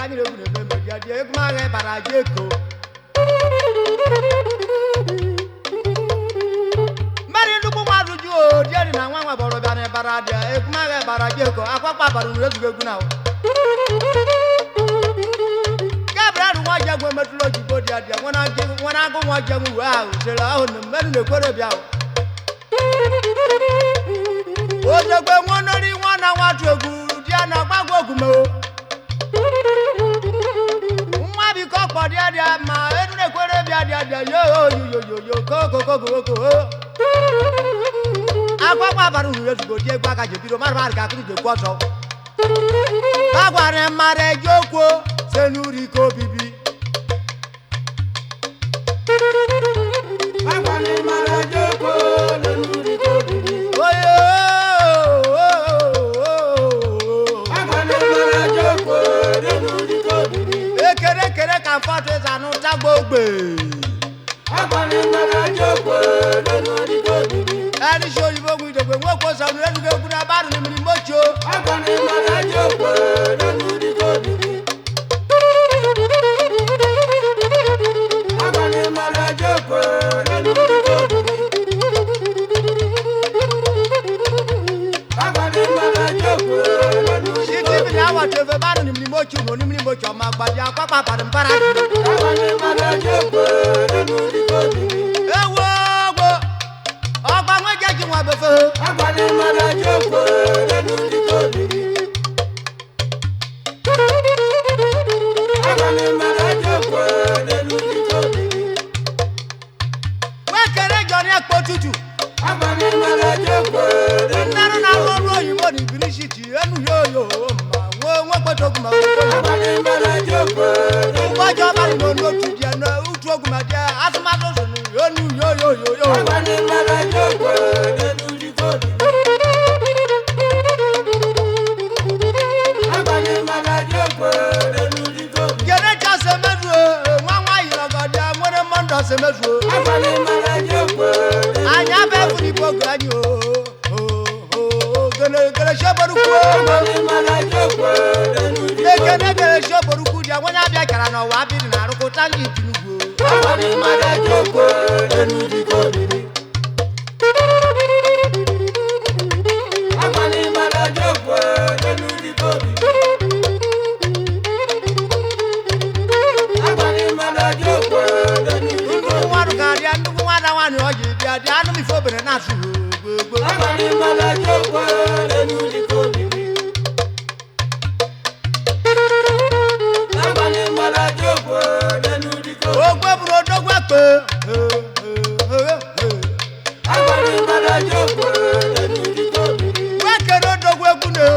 anyị na-egwu na-eme dia egwu agha bara jeko mari ndugbu mmadụ ju o dia dị na nwa nwa bọrọ bịa na bara dia egwu agha bara jeko akwakwa bara uru ezugo egwu na Gabriel nwa jagwe metụrụ ojibo dia nwana agụ nwa jagwe ahụ sere ahụ na mmadụ na-ekwere bịa Ojogbe nwanori nwana nwatu egwu dia na gbagwo ogume nwa biko kpọ dia ma enu na-ekwere bịa dia yo koko akwakwa bara uru ezugo die egwu aka jebiro mara ka akụrụ jekwu ọsọ agwara mmadụ eji okwu senuri ko bibi agwara mmadụ eji okwu senuri ko bibi Ekere ka foto zanu tagbogbe Agbani mara joko lenu dikobi Ani show you bogu idogbe woko sanu lenu gegu na baru ni mini mocho Agbani mara joko lenu dikobi Agbani mara joko lenu dikobi Agbani mara joko lenu dikobi Shiti awa teve baru ni mini mocho no ni mini mocho magbadi akwapa parampara Agbani mara joko lenu dikobi Ewo Ọgbà wọn jẹ́ kí wọn bẹ̀fẹ̀. Agbani mara joko lenu dikobi Agbani mara joko lenu dikobi Wekere jọ ní ẹ̀pọ̀ tútù. Agbani mara joko lenu dikobi Nínú náà wọ́n rú òyìnbó ní Bírísìtì ẹnu yóò mà wọ́n pẹ̀tọ́ ogun mà wọ́n. Agbani mara joko lenu dikobi Wọ́jọ́ bá nínú olóòtú díẹ̀ náà útú ogun mà díẹ̀ asúmátó sùn ní ẹnu yóò. Agbani mara joko lenu dikobi Agbani mara joko lenu dikobi Jere ja semedu nwa yirogode nwere mondo semedu Agbani mara joko anya be funi boganyi gele sheboruku Agbani mara joko lenu dikobi gele sheboruku dia wonya bia kara no wa bi na rukuta ni tinugo Agbani mara joko lenu dikobi Agbani mara joko lenu dikobi Agbani mara joko lenu dikobi Waru garia ndugu wana wani oji dia anu mi fo bere na su gbogbo Agbani mara joko lenu dikobi Agbani mara joko lenu dikobi Ogwe buro dogwe pe Agbani mara joko lenu dikobi Wekere dogwe kune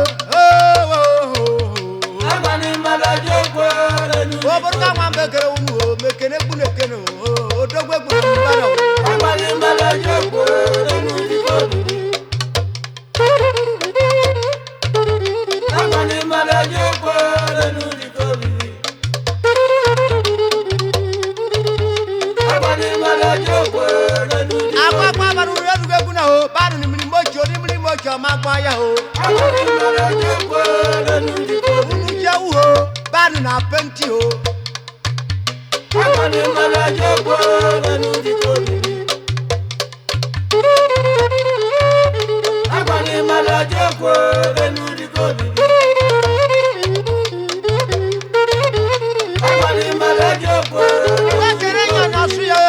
Agbani mara joko lenu dikobi Oboruka wan bekere unu mekene kune kene dogwe kune mbara Agbani mara joko lenu dikobi Agbani mara joko lenu dikobi Agbani mara joko lenu dikobi Akwakwa baru ezugo eguna o baru ni mini mocho magba ya o Agbani mara joko lenu dikobi Unu jewu o baru na penti o Agbani mara joko lenu dikobi Agbani mara joko lenu dikobi Agbani mara joko Wekere yana suya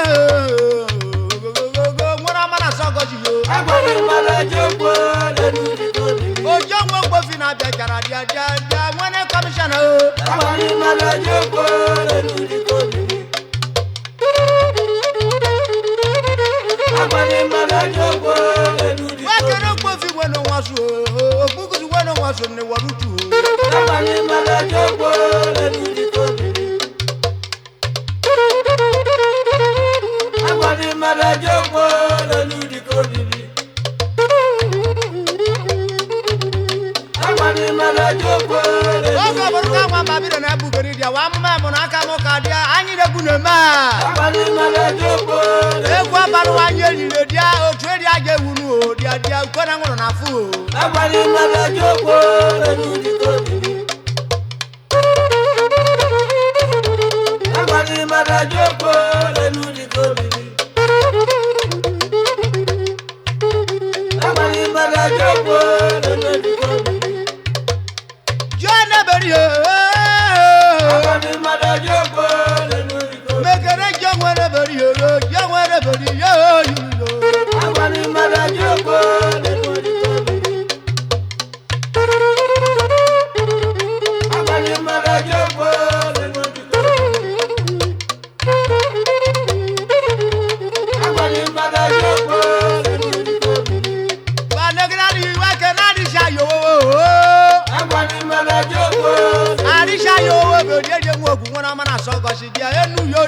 Mwara mana sogoji yo Agbani mara joko lenu dikobi Ojo nwo gbofi na bekara dia Mwene commissioner o Agbani mara joko lenu dikobi Agbani mara joko lenu dikobi Wekere gbofi weno wasu Ogbugudu weno wasu ne warutu Agbani mara joko lenu dikobi Agbani mara joko lenu dikobi Agbani mara joko lenu Ogo boruka wan babire na bugeri dia wa mma mo na aka mo ka dia anyi de gune ma Agbani mara joko egwu abaru anyi elire dia otu eri aje wunu o dia ko na ngono na fu o Agbani mara joko lenu dikobi joko lenu di kobi. Abani mara joko lenu di kobi. Jana beriyo. Abani mara joko lenu di kobi. Mekere jangwana beriyo, jangwana beriyo. Abani mara joko lenu di kobi. Abani mara joko lenu di kobi. Abani mara joko lenu di kobi. Banagrani wakenani shayo. Abani mara joko. Ari shayo beje mwogu wana mana sogo sidia enu yo.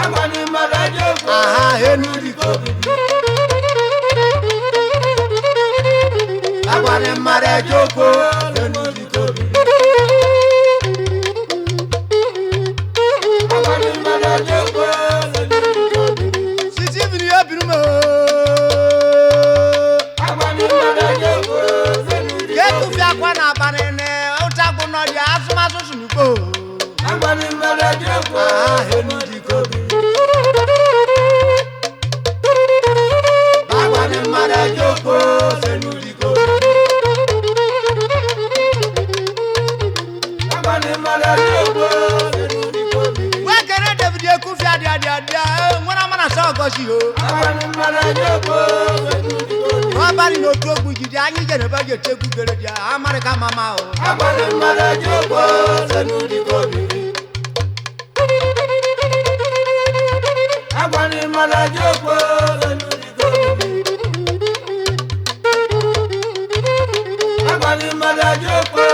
Abani mara joko. Aha enu di kobi. Abani mara joko enu di kobi. Abani mara joko enu di kobi. Sisi vini abirumo. Abani mara joko enu di kobi. Ketu fia kwa na abani ne utaku no dia asuma susu niko. Abani mara joko enu di kobi. Abani mara joko enu di kobi. Abani mara joko enu di kobi. Wakere David Ekufia dia mwana mana sogo si o. Abani mara joko enu di kobi. Abani no togu jidi anyi je ne ba je teku gere dia America mama o. Abani mara joko enu di kobi. Abani mara joko enu di kobi. Abani mara joko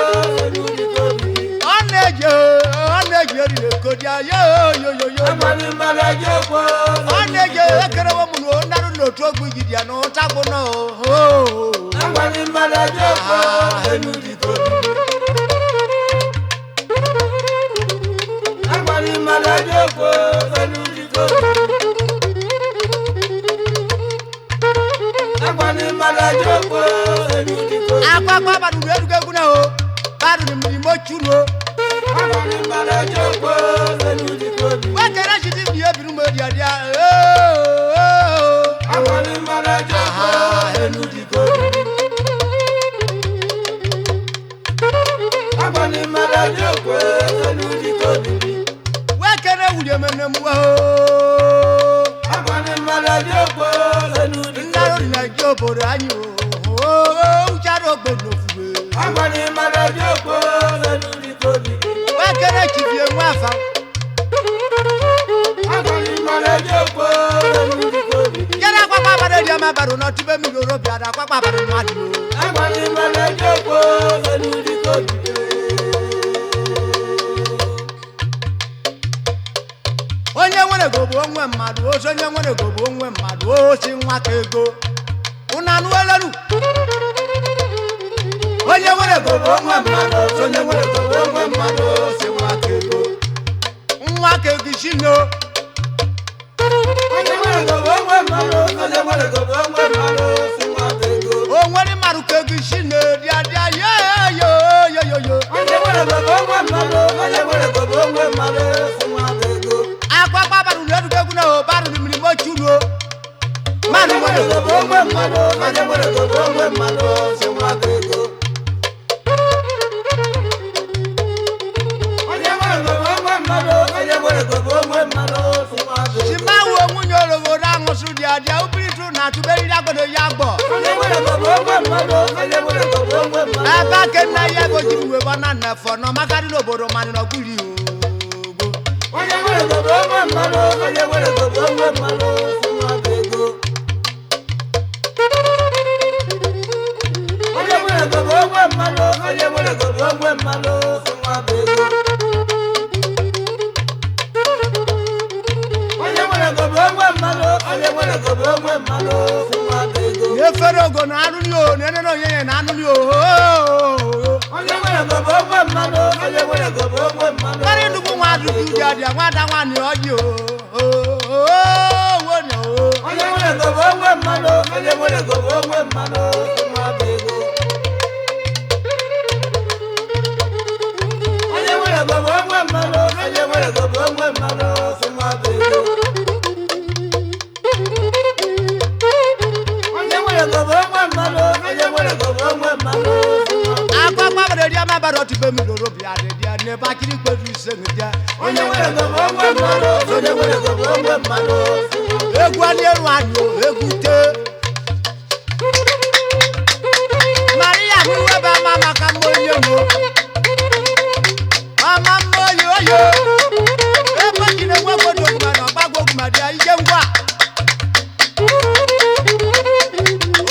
enu di kobi. Oneje ri kodia yo. Abani mara joko. Oneje ekere wo mu no naru no togu jidi ano tago no. Abani mara joko enu di kobi. Abani mara joko enu di kobi. Abani mara joko enu di kobi. Akwa badu eduke kuna o. Badu ni mo churo. Abani mara joko enu di kobi. Wakere shiti bi ebiru mo dia. Abani mara joko enu di kobi. Abani mara joko enu di kobi. Wakere wuye menemu o. Abani mara joko enu di kobi. Ndaro na jobo ranyo. Ucharo gbogbo fuwe. Abani mara joko enu di kobi. Wakere chifie nwafa. Abani mara joko enu di kobi. Jara kwa bado dia mabaru no tibe mi ro bia da kwa bado no adi o. Abani mara joko enu di kobi. Onye nwere gobo onwe mmadu, onye nwere gobo onwe mmadu, o si nwa ka ego. Una nu elelu. Onye nwere gobo onwe mmadu, onye nwere gobo onwe mmadu, o si nwa ka ego. Nwa ka ego shino. Onye nwere gobo onwe mmadu, onye nwere gobo onwe mmadu, o si nwa ka ego. O nwere maru ka ego shino dia yo. Onye nwere gobo onwe mmadu, onye nwere gobo onwe mmadu, o si nwa ka ego. Akwa baba nu eduke kuna o baru ni mlimo chuno. Manu nwere gobo onwe mmadu, onye nwere gobo onwe mmadu, o si nwa ka ego. Onye nwere gobo onwe mmadu, onye nwere gobo onwe mmadu, o si nwa ka ego. Simawo nwunye orobo na anwụsụ dia ubiritu na tuberi dagodo ya gbo. Onye nwere gobo onwe mmadu, onye nwere gobo onwe mmadu. Aba kenna ya goji uwe bana nefo no makari n'obodo mani no guri o. Onye nwere gobo onwe mmadu, onye nwere gobo onwe mmadu, si nwa ka ego. Onye nwere gobo onwe mmadu, onye nwere gobo onwe mmadu, si nwa ka ego. Onye nwere gobo onwe mmadu, onye nwere gobo onwe mmadu, si nwa ka ego. Efere ogo na anụ ni o, nene no yenye na anụ ni o. Onye nwere gobo onwe mmadu, onye nwere gobo onwe mmadu. Kari ndugu nwa dudu dia nwada nwani oji o. Onye nwere gobo onwe mmadu, onye nwere gobo onwe mmadu, si nwa ka ego. Onye nwere gobo onwe mmadu, onye nwere nwere go bo nwe mmadụ sụma bego onye nwere go bo nwe mmadụ onye nwere go bo nwe mmadụ akwa kwa bere dia ma baro ti be mi loro bi ade dia ne ba kiri gbedu ise ndia onye nwere go bo nwe mmadụ onye nwere go bo nwe mmadụ egwu ani eru anyo egwu te Maria mi we ba mama ka mo ye mo mama mo yo yo e ba kine wo ko do ma na ba go ma dia ije ngwa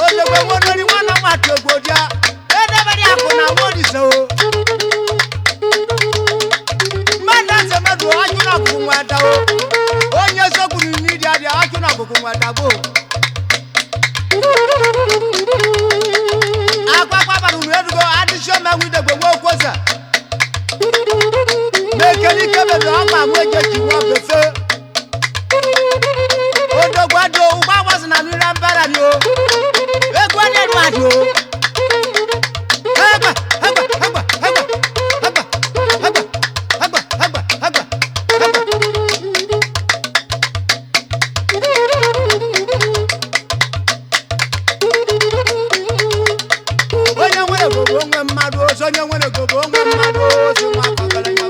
o le we wo no ni wa na wa to go dia e de be dia ko na wo di so manda se ma do aju na ku nwa da o onye so ku ni dia dia aju na ku nwa da go akwa baru edugo adisho ma wi de gbo kosa mekeli kebe do ama mu eje ti wo befe odogwa do ugba was na mi rambara ni o egwa ni enu adu agba onye nwere gogo onwe mmadụ ozi nwa akọgara ya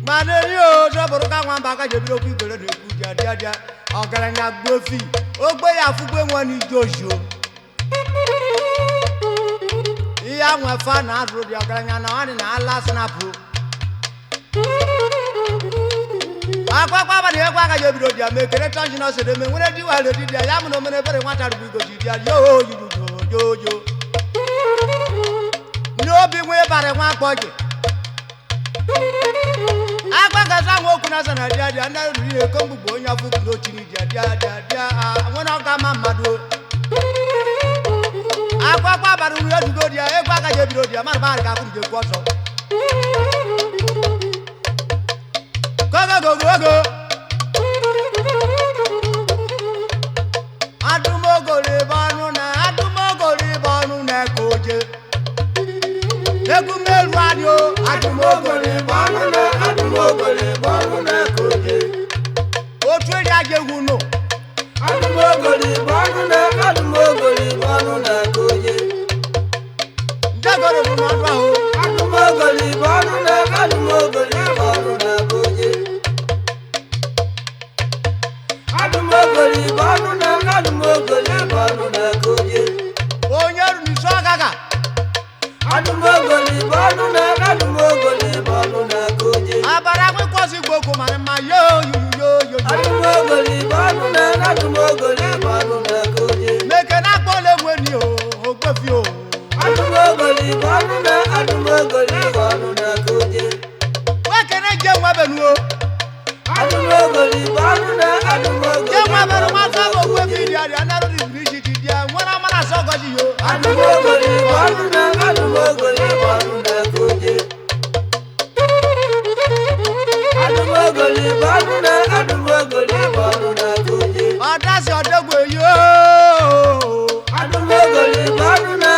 maneri o zọbụrụ ka nwa mba aka jebiri okwu igwere na-ekwu ji adịadịa ọgaranya gbofi ogbe ya afụgbe nwa n'ije ozio ya nwe fa na aduru di ogaranya na wani na ala snapu akwa ba de kwa ka jebiro dia me kere tanji na se de me nwere di wa le di dia ya mu no me bere nwata rubu go di dia yo no bi nwe bare nwa gboje akwa ga sa nwo ku na sa na dia dia na ri e ko gbugbo onya fu ku no chini dia dia won na ga ma madu akwa baru ru edugo dia e kwa ka je biro dia mar bar ka ku je ku oso go adumogo le banu na koje egu meru adio adumogo le banu na koje o tu ri aje hunu adumogo le banu na koje ndagoro bu ma do ho adumogo le banu na koje adumogoli banu na koje onyaru ni so gaga adumogoli banu na koje abara kwe kosi gboko ma yo adumogoli banu na koje meke na pole weni o ogbefi o adumogoli banu na koje wekene je nwa benu o adumogoli banu na je nwa benu ma so ogbefi dia dia na ro di bridge di dia wona mana so goji yo adumogoli banu na koje adumogoli banu na koje odasi odogbo yo adumogoli banu na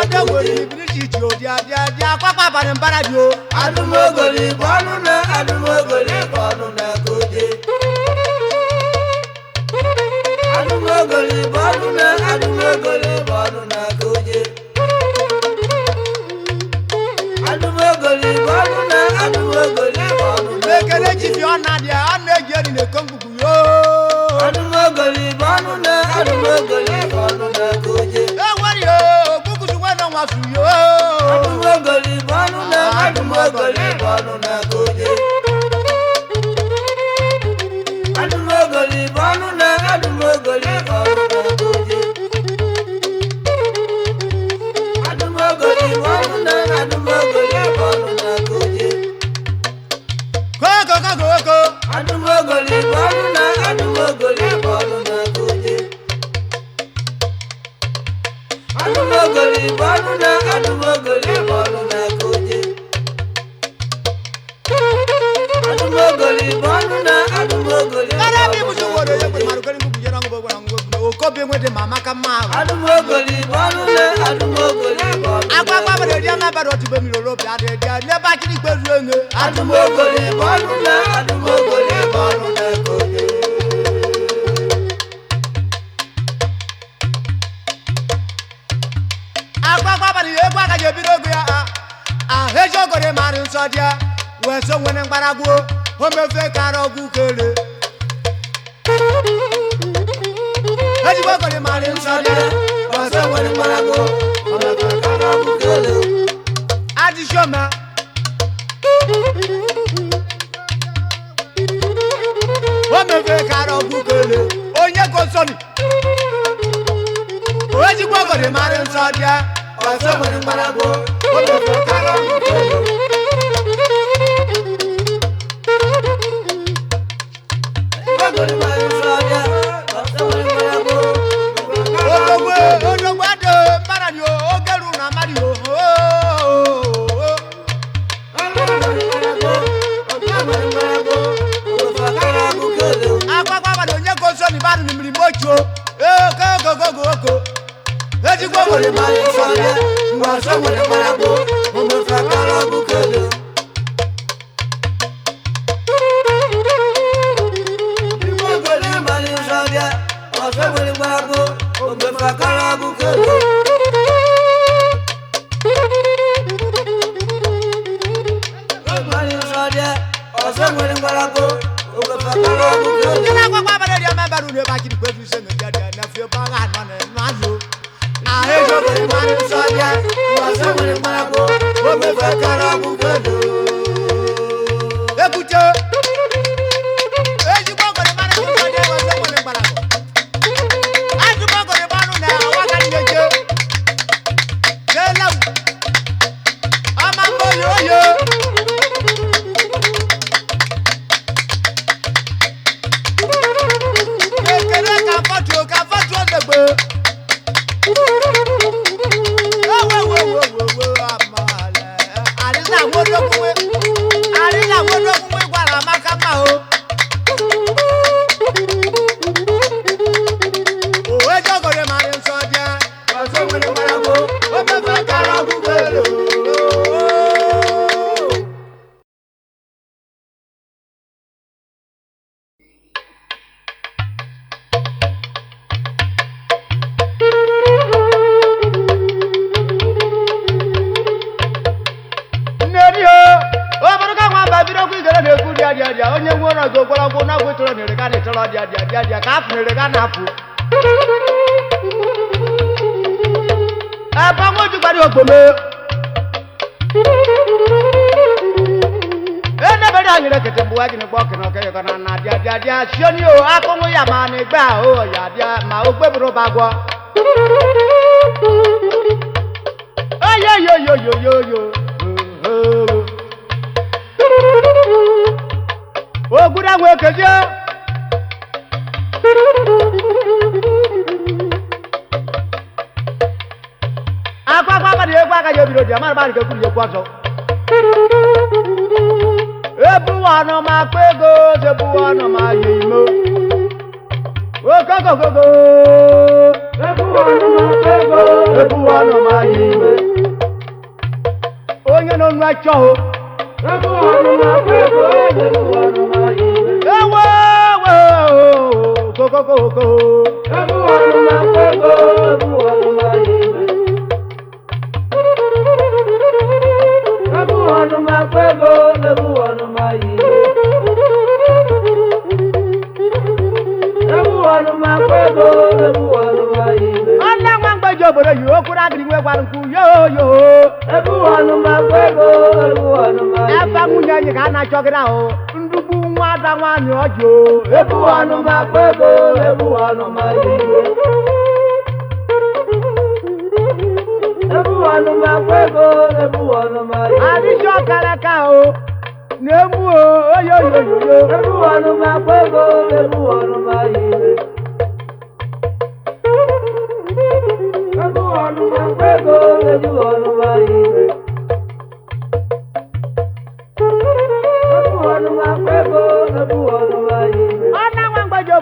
odogbo di bridge di o dia papa banu bara di o adumogoli banu na koje adumogoli banu na koje adumogoli banu na mekele ji fi ona dia ona ejeri ne kongugu yo adumogoli banu na koje e wari yo kukusu wena wa su yo adumogoli banu na koje adumogoli banu na koje adumogoli banu na koje go adumogoli banu na koje adumogoli banu na koje Okobi nwede mama kama. Adumogoli bolule, adumogoli bolule. Agba bere dia na bere otibe mi lolo bi ade dia ne ba kiri gberu enge. Adumogoli bolule, adumogoli bolule koye. Agba bere egwu aka je bi rogu ya hejo gore mari nso dia we so nwene ngbaragu o mefe karo gu kele. Hejo gore mari nso dia we so nwene ngbaragu o mefe karo gu kele. Adi shoma o mefe karo gu kele onye ko soni hejo gore mari nso dia we so nwene ngbaragu o mefe karo gu kele.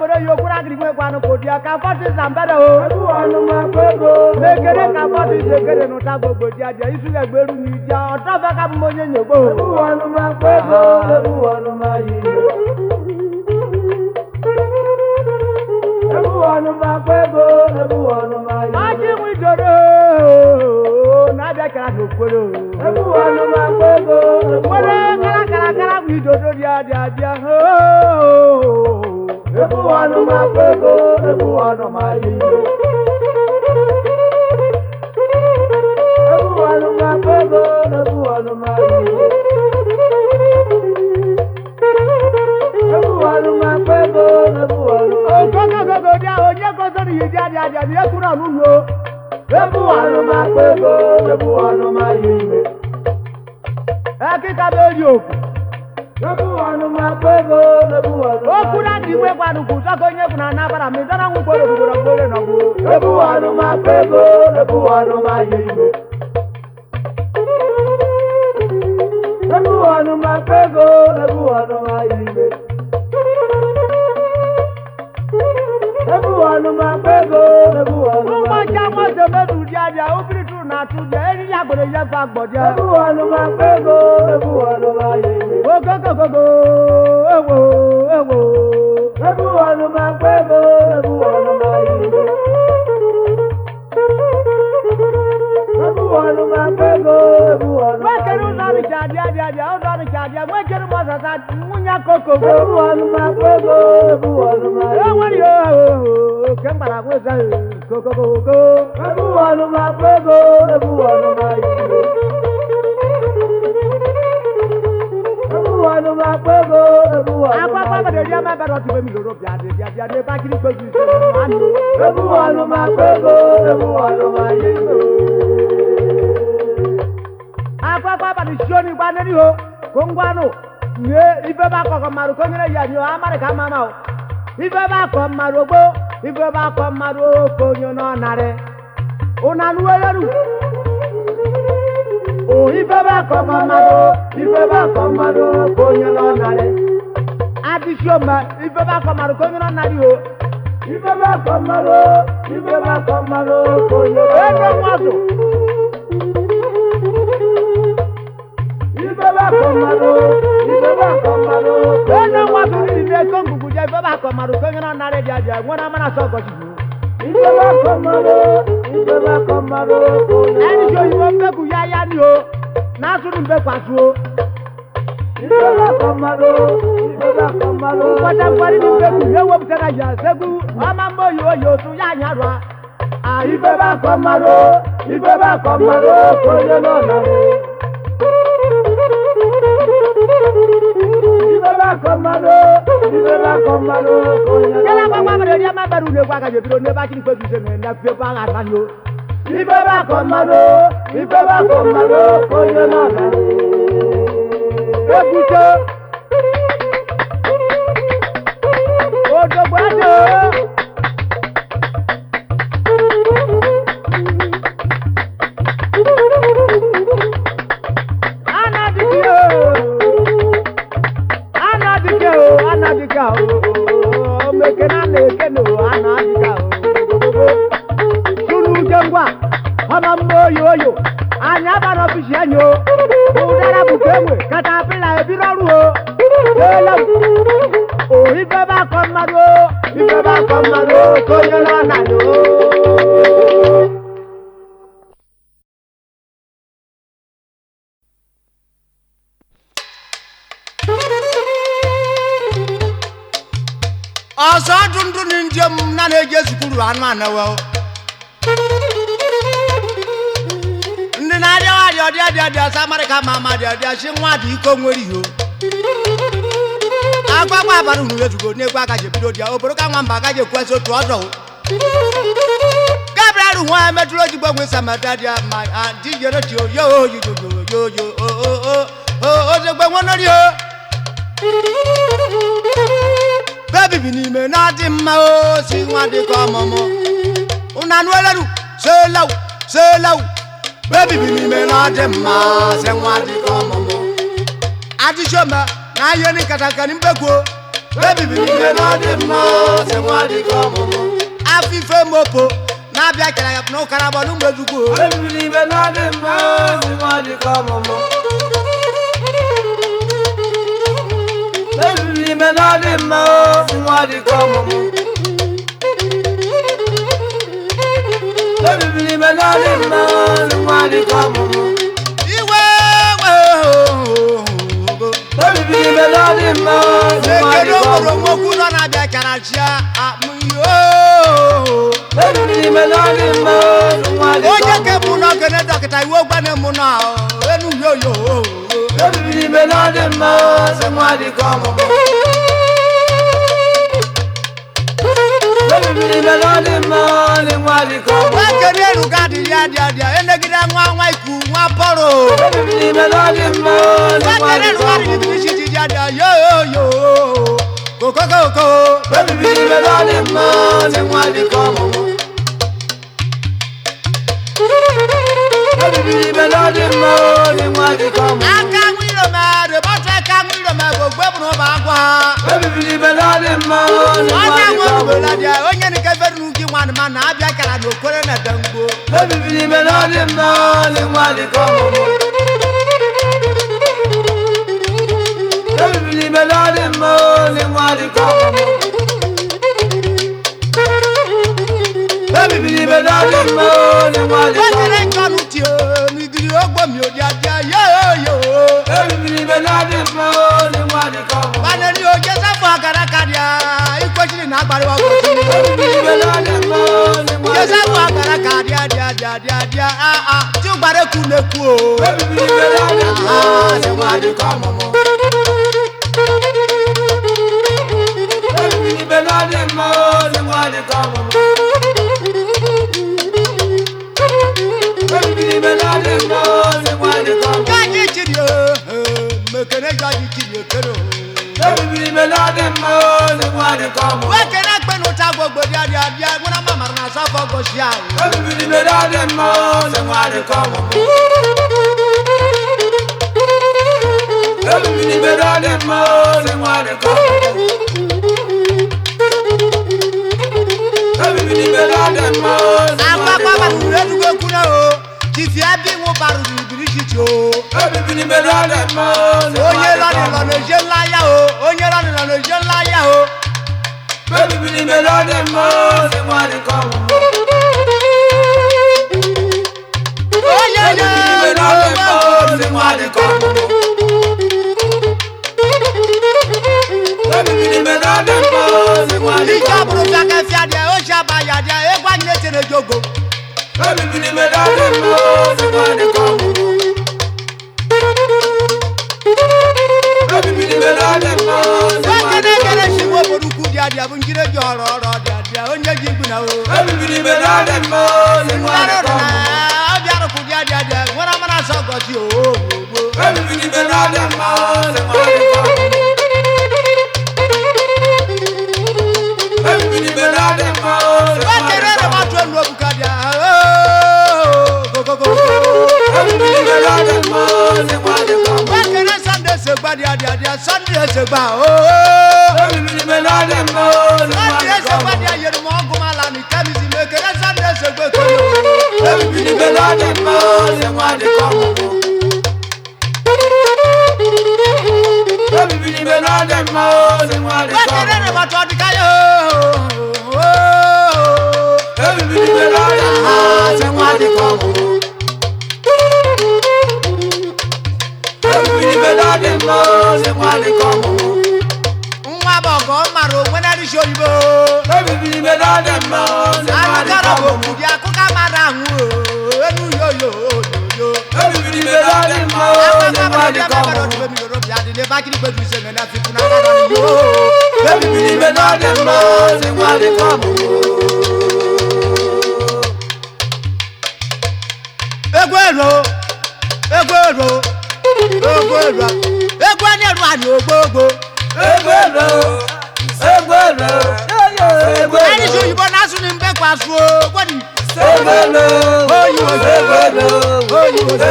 boro yo kura gri gwe kwanu ko dia ka foti zambere o ebu wanu ma pego mekere ka foti zekere no ta gbogbo dia dia isu ge gberu ni dia o to fe ka mo nye nyogbo ebu wanu ma pego ebu wanu ma yi ebu wanu ma pego ebu wanu ma yi aji wi doro na be kara do poro ebu wanu ma pego ebu wanu kara wi doro dia ho ebu wanu ma pego ebu wanu ma yi ebu wanu ma pego ebu wanu ma yi ebu wanu ma pego ebu wanu go dia o nye ko so ni dia ni e kura nu yo ebu wanu ma pego ebu wanu ma yi e ki ka be ri oku ebu wanu ma pego ebu wanu o kura di we kwanu ku so ko nye kuna na bara mi dana nwu gboro na go ebu wanu ma pego ebu wanu ma yi ebu wanu ma pego ebu wanu ma yi ebu wanu ma pego ebu wanu ma yi mo se medu dia o biri tu na tu dia eri ya gboro ye fa gbodia ebu wanu ma pego ebu wanu ma yi go ewo ebu wanu ma pego ebu wanu ma yi ebu wanu ma pego ebu wanu ma keru na ri dia o do ri dia mo keru mo sa munya koko ebu wanu ma pego ebu wanu ma yi ewo ni o ke mbara ko sa koko ebu wanu ma pego ebu wanu ma yi ebu wanu ma pego ebu wanu ma yi apa dia ma bero ti be mi loro dia de ba kiri gboju se anu ebu wanu ma pego ebu wanu ma yi apa ba di shoni gba ni ho ko ngwanu ye ife ba ko maru ko nyere ya ni o amare ka mama o ife ba ko maru gbo ife ba ko maru ko nyo no nare una nu eleru o ife ba ko maru ko nyo no nare adi shoma ife ba ko maru ko nyo no nare o ife ba ko maru ko nyo no nare Ibeba komaro eno wa turi ni ko gugu je ibeba komaro ko ngana na re dia wona mana so go ji ibeba komaro eni jo iwo mbe ku ya ni o na suru mbe kwasu o ibeba komaro kwata kwari ni mbe ku yewo butana ya segu ama mbo yo tu ya nyarwa a ibeba komaro ko yo no na re Ibeba komaro Kela kwa mama dia ma baru ne kwa ka je biro ne ba kiri pedu se ne na fe pa ga na yo Ibeba komaro ko yo na na Ebuto Odo gbado Anadika o mekena lekeno anadika o sunu jengwa ama moyo anya bana bishanyo udara bukemwe katapila ebiraru o ela o ibeba komaro koyona nano Asa dundu ninjem na neje sukuru anu anawo Ndi na dia samare ka mama dia shinwa di ko nweri ho Agba baru nu yetugo ne gba ka je bido dia oboro ka nwamba ka je kweso to odo Gabriel nwa meduro ji gbogwe samada dia ma di yero ti o yo o je gbe won lori o Baby bini me na di ma o si nwa di ko momo Una nu eleru se law Baby bini me na di ma se nwa di ko momo Adi shoma na ye ni kataka ni mbego Baby believe na de ma se wa di komo. Afife mopo na bia kara no karabo nu medugo. Baby believe na de ma se wa di komo. Baby believe na de ma se wa di komo. Baby believe na de ma se wa di komo. Iwe Baby believe na de ma se wa di komo. moku no na bia kara chia amuyo. Baby believe na de ma se wa di Oje komo. ke mu no gene dokita iwo gba ne mu na enu yoyo. Baby believe na de ma se wa di komo. Baby believe na de ma se wa di komo. Wa kere ru gadi dia enegida nwa iku nwa poro. Baby believe na de ma se Wa wa kere di ru gadi komo. dia yo. Koko. Baby believe na de ma se wa di komo. Baby believe na de ma se wa di komo. Aka nwiro ma de bota aka nwiro ma gbogbo bu no ba gwa. Baby believe na de ma se wa Onye di nwa komo. obola dia onye ni ke feru ki nwa ma na abia kara no kore na dango. Baby believe na de ma se wa di komo. Baby believe na de ma se wa di komo. Baby believe na de ma se wa di Wa komo. kere kanu ti o mi diri ogbo mi o dia yo. Baby believe na de ma se wa di komo. Ba ne ni o je sa fo agara kadia ikochiri na agbari wa go ti. Baby believe na de ma se wa Je di sa fo komo. agara kadia dia ti o gbare ku ne ku o. Baby believe na de ma se wa di komo. Baby believe na de ma se wa di komo. Baby believe na de ma se wa di komo. Kaji chiri o mekene jaji chiri o kero. Baby believe na de ma se wa di komo. Wa kere gbenu ta gbogbo dia gbona mama na sa fo go sia o. Baby believe na de ma se wa di komo. Baby believe na de ma se wa di komo. Baby believe na de ma se wa Agba di baba komo. nu redu go kuna o. Ti fi abi won baru ni birishiti o. Baby believe na de ma se wa Onye di lani komo. lana je ńlá ya o. Onye lani lana je ńlá ya o. Baby believe na de ma se wa di komo. Oye Baby believe na de ma se wa di komo. Baby believe na de ma se wa di Ija komo. buru ta ke fi adia o sha ba ya dia e gwa nye tere jogo. Baby believe na de ma se wa di komo. Baby believe na de ma se Wa wa di kene kene komo. si wo boruku dia bunjire joro dia onye ji gbu na o. Baby believe na de ma se wa di Ndaro komo. na obiara ku dia wona mana so go ti o. Baby believe na de ma se wa di komo. Baby believe na de ma se Wa wa di kene re komo. ma to no buka dia. Go. Baby believe na de ma se wa di komo. Wa kene Sunday se gba dia Sunday se gba o. Baby believe na de ma se wa di Sunday se gba komo. dia yeri mo guma la ni kemi si me kene Sunday se gba ko. Baby believe na de ma se wa di komo. Baby believe na de ma se wa di Wa kene re komo. ma to di kayo. Baby believe na de ma se wa di komo. Baby believe na de ma se wa di komo. Nwa bogo maro wena ri shoyibo. Baby believe na de ma se wa di Akara bo komo. ku dia ku ka mara hu o. Enu yo. Baby believe na de ma se wa di komo. Baby believe na de ma se wa di komo. Egwu ani eru ani ogbogbo. Egbero, egbero, egbero. Ani so yibo na su ni mbe kwa su o. Gwadi. Egbero, Oyibo egbero,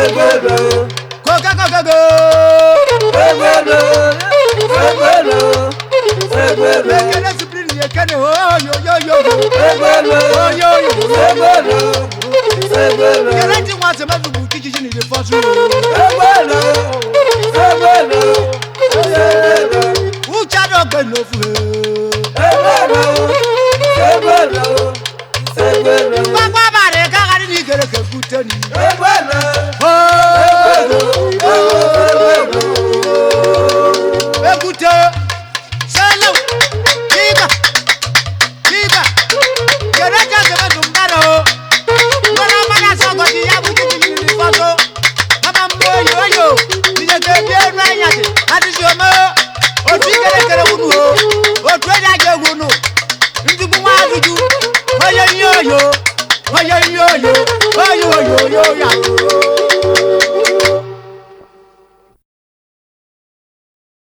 egbero. Go. Egbero, egbero, Ekele Supreme Ekene oh yo yo yo. Ekele ti wa se ma dubu kiki ni de fosu. Ucha do gbe no fu. Papa bare ka ga ni kere ke kuteni. Ekute. Selo. Kiba. Kere ja se ma dumbaro. Mona mana so go ti ya bu kiki ni de fosu. Mama mo yo. Ni je ke bi enu anyate. Ati si o mo. O ti kere wunu o. O tu ja je wunu. Ndugu wa dudu. Oyo yo. Oyo ya.